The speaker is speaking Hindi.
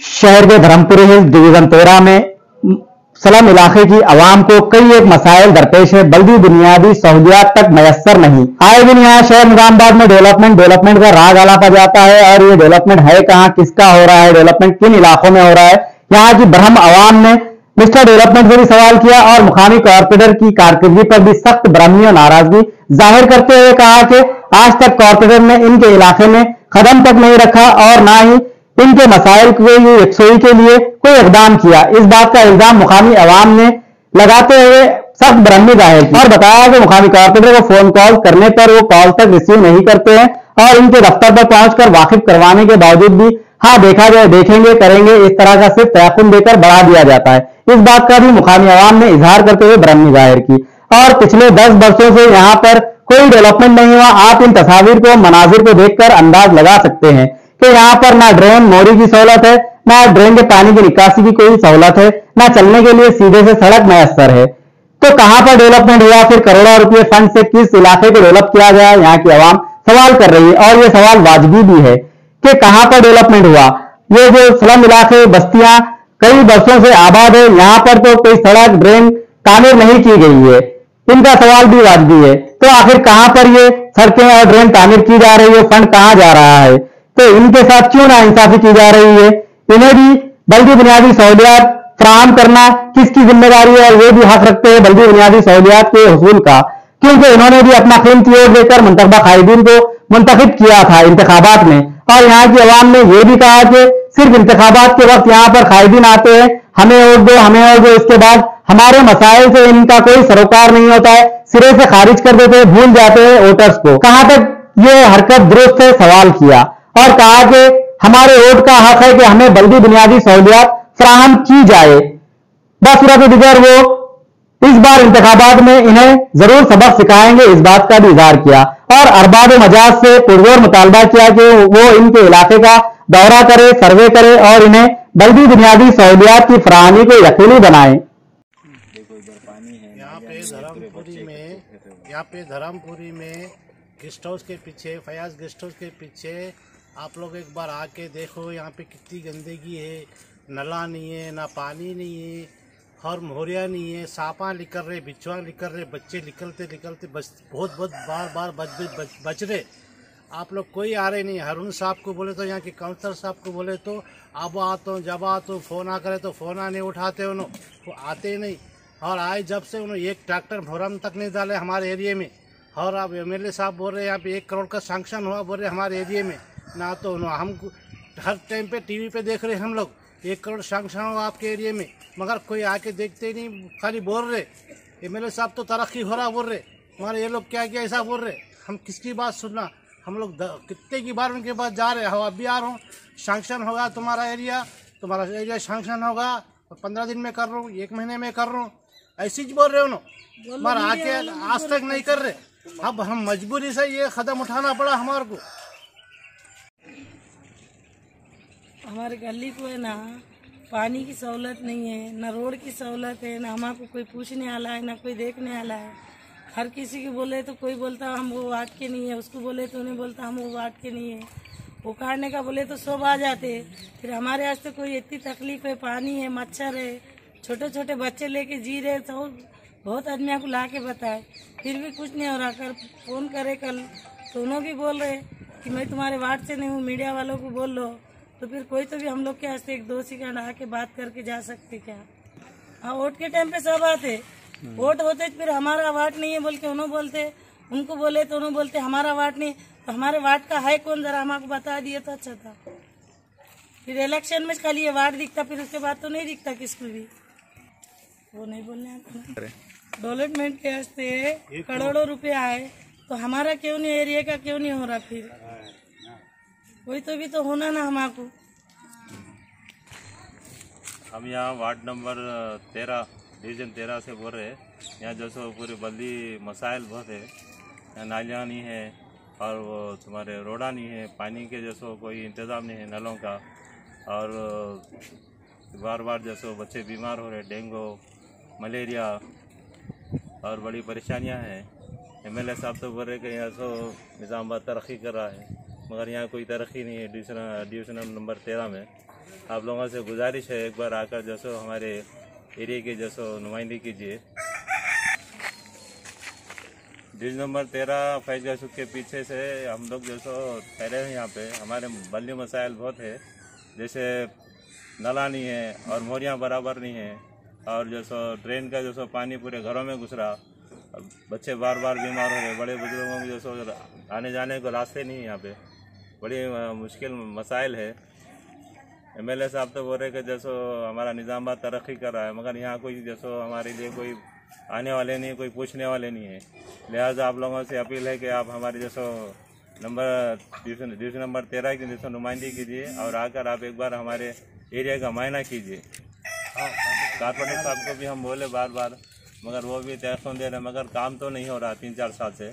शहर के धर्मपुरी हिल्स डिवीजन 13 में सलम इलाके की आवाम को कई एक मसाइल दरपेश है। बल्दी बुनियादी सहूलियात तक मयसर नहीं। आए दिन यहाँ शहर निजामाबाद में डेवलपमेंट का राग आलापा जाता है और ये डेवलपमेंट है कहाँ, किसका हो रहा है, डेवलपमेंट किन इलाकों में हो रहा है। यहाँ की ब्रह्म आवाम ने मिस्टर डेवलपमेंट से भी सवाल किया और मुकामी कॉर्पोरेटर की कारकर्दगी पर भी सख्त ब्रह्मी और नाराजगी जाहिर करते हुए कहा कि आज तक कॉर्पोरेटर ने इनके इलाके में कदम तक नहीं रखा और ना ही इनके मसाइल की यकसुई के लिए कोई इकदाम किया। इस बात का इल्जाम मुकामी अवाम ने लगाते हुए सख्त ब्रह्मी जाहिर की और बताया कि मुकामी कॉर्पोरेटर को फोन कॉल करने पर वो कॉल तक रिसीव नहीं करते हैं और इनके दफ्तर पर पहुंचकर वाकिफ करवाने के बावजूद भी हाँ देखा जाए, देखेंगे, करेंगे, इस तरह का सिर्फ तयकुन देकर बढ़ा दिया जाता है। इस बात का भी मुकामी अवाम ने इजहार करते हुए ब्रह्मी जाहिर की और पिछले 10 वर्षों से यहाँ पर कोई डेवलपमेंट नहीं हुआ। आप इन तस्वीर को, मनाजिर को देखकर अंदाज लगा सकते हैं कि यहाँ पर ना ड्रेन मोरी की सहूलत है, ना ड्रेन के पानी की निकासी की कोई सहूलत है, ना चलने के लिए सीधे से सड़क मयसर है। तो कहां पर डेवलपमेंट हुआ? फिर करोड़ों रुपए फंड से किस इलाके को डेवलप किया गया? यहाँ की आवाम सवाल कर रही है और ये सवाल वाजिबी भी है कि कहां पर डेवलपमेंट हुआ। ये जो स्लम इलाके, बस्तियां कई वर्षों से आबाद है, यहाँ पर तो कोई सड़क, ड्रेन तामीर नहीं की गई है। इनका सवाल भी वाजिबी है। तो आखिर कहां पर ये सड़कें और ड्रेन तामीर की जा रही है? फंड कहां जा रहा है? तो इनके साथ क्यों ना इंसाफी की जा रही है? इन्हें भी बल्दी बुनियादी सहूलियात फराहम करना किसकी जिम्मेदारी है और वे भी हक रखते हैं बल्दी बुनियादी सहूलियात के हुसूल का, क्योंकि इन्होंने भी अपना कीमती वोट देकर मुंतखबा कायदीन को मुंतखब किया था इंतखाबात में। और यहाँ की अवाम ने यह भी कहा कि सिर्फ इंतखाबात के वक्त यहाँ पर कायदीन आते हैं, हमें वोट दो, हमें वोट दो, इसके बाद हमारे मसाइल से इनका कोई सरोकार नहीं होता है, सिरे से खारिज कर देते हैं, भूल जाते हैं वोटर्स को। कहां तक ये हरकत दुरुस्त है? सवाल किया और कहा कि हमारे वोट का हक है कि हमें बल्दी बुनियादी सहूलियात फराहम की जाए। बस सूरत दिगर वो इस बार इंतखाबात में इन्हें जरूर सबक सिखाएंगे, इस बात का भी इजहार किया और अरबाब मजाज से पुरजोर मुतालबा किया कि वो इनके इलाके का दौरा करे, सर्वे करे और इन्हें बल्दी बुनियादी सहूलियात की फराहमी को यकीनी बनाए। यहाँ पे धर्मपुरी में गेस्ट हाउस के पीछे, फयाज गेस्ट हाउस के पीछे आप लोग एक बार आके देखो, यहाँ पे कितनी गंदगी है। नला नहीं है, ना पानी नहीं है और मोहरिया नहीं है, सांपा निकल रहे, बिच्छुआ निकल रहे, बच्चे निकलते निकलते बहुत बार बच रहे। आप लोग कोई आ रहे नहीं। हारून साहब को बोले तो, यहाँ के काउंसलर साहब को बोले तो अब आता हूँ, जब आता हूँ, फ़ोन आ करे तो फ़ोन आने उठाते उन्होंने, वो आते नहीं। और आए जब से उन्होंने एक ट्रैक्टर भोरम तक नहीं डाले हमारे एरिए में। और अब एमएलए साहब बोल रहे हैं यहाँ पे 1 करोड़ का सैंक्शन हुआ, बोल रहे हमारे एरिए में, ना तो हम हर टाइम पे टीवी पे देख रहे हम लोग 1 करोड़ सैंक्शन हुआ आपके एरिए में, मगर कोई आके देखते ही नहीं, खाली बोल रहे। एमएलए साहब तो तरक्की हो रहा बोल रहे, मगर ये लोग क्या ऐसा बोल रहे। हम किसकी बात सुनना? हम लोग कितने की बार उनके पास जा रहे हो, अब भी आ रहा हूँ, सैंक्शन होगा तुम्हारा एरिया सैंक्शन होगा, 15 दिन में कर रहा हूँ, 1 महीने में कर रहा हूँ, ऐसी बोल रहे हो ना, मगर आके आज तक नहीं कर रहे। अब हम मजबूरी से ये कदम उठाना पड़ा हमारे को। हमारे गली को है ना पानी की सहूलत नहीं है, ना रोड की सहूलत है, ना हमारे कोई पूछने वाला है, ना कोई देखने वाला है। हर किसी को बोले तो कोई बोलता हम वो वार्ड के नहीं है, उसको बोले तो उन्हें बोलता हम वो वार्ड के नहीं है, वो काटने का बोले तो सब आ जाते। फिर हमारे यहाँ से कोई इतनी तकलीफ है, पानी है, मच्छर है, छोटे छोटे बच्चे लेके जी रहे, तो बहुत आदमियों को ला के बताए, फिर भी कुछ नहीं हो रहा। कर फोन करे कल तो उन्होंने भी बोल रहे कि मैं तुम्हारे वार्ड से नहीं हूँ, मीडिया वालों को बोल लो। तो फिर कोई तो भी हम लोग के यहाँ से 1-2 सेकंड आके बात करके जा सकते क्या? हाँ, वोट के टाइम पे सब आते, वोट होते फिर हमारा वार्ड नहीं है बोल के उन्होंने बोलते, उनको बोले तो उन्होंने बोलते हमारा वार्ड नहीं। तो हमारे वार्ड का है कौन, जरा हमको बता दिए तो अच्छा था। फिर इलेक्शन में खाली ये वार्ड दिखता, फिर उसके बाद तो नहीं दिखता किसको भी। वो नहीं बोलने आता। डेवलपमेंट के वास्ते करोड़ों रुपया आए तो हमारा क्यों नहीं, एरिया का क्यों नहीं हो रहा? फिर वही तो भी तो होना ना हमको। हम यहाँ वार्ड नंबर 13 डिवीज़न 13 से बोल रहे हैं। यहाँ जो सो पूरी बल्दी मसाइल बहुत है, यहाँ नालियाँ नहीं है और वो तुम्हारे रोड़ा नहीं है, पानी के जैसो कोई इंतज़ाम नहीं है, नलों का। और बार बार जैसो बच्चे बीमार हो रहे, डेंगू, मलेरिया और बड़ी परेशानियाँ हैं। एमएलए साहब तो बोल रहे कि यहाँ सो निज़ामाबाद तरक्की कर रहा है, मगर यहाँ कोई तरक्की नहीं है डिवीज़न नंबर 13 में। आप लोगों से गुजारिश है एक बार आकर जैसो हमारे एरिया की जैसो नुमाइंदगी कीजिए। डिवीजन नंबर 13 फैज गासुक के पीछे से हम लोग जैसो ठहरे हैं। यहाँ पे हमारे बल्ली मसाइल बहुत है, जैसे नाला नहीं है और मोरियाँ बराबर नहीं है, और जैसो ड्रेन का जैसो पानी पूरे घरों में घुस रहा, बच्चे बार बार बीमार हो रहे, बड़े बुजुर्गों को जैसो आने जाने को रास्ते नहीं है। यहाँ पे बड़ी मुश्किल मसाइल है। MLA साहब तो बोल रहे कि जैसो हमारा निज़ामाबाद तरक्की कर रहा है, मगर यहाँ कोई जैसो हमारे लिए कोई आने वाले नहीं, कोई पूछने वाले नहीं है। लिहाजा आप लोगों से अपील है कि आप हमारे जैसो डिवीजन नंबर 13 की जैसो नुमाइंदगी कीजिए और आकर आप एक बार हमारे एरिया का मायना कीजिए। कारपोरेटर साहब को भी हम बोले बार बार, मगर वो भी तहफ़ुन दे रहे, मगर काम तो नहीं हो रहा 3-4 साल से।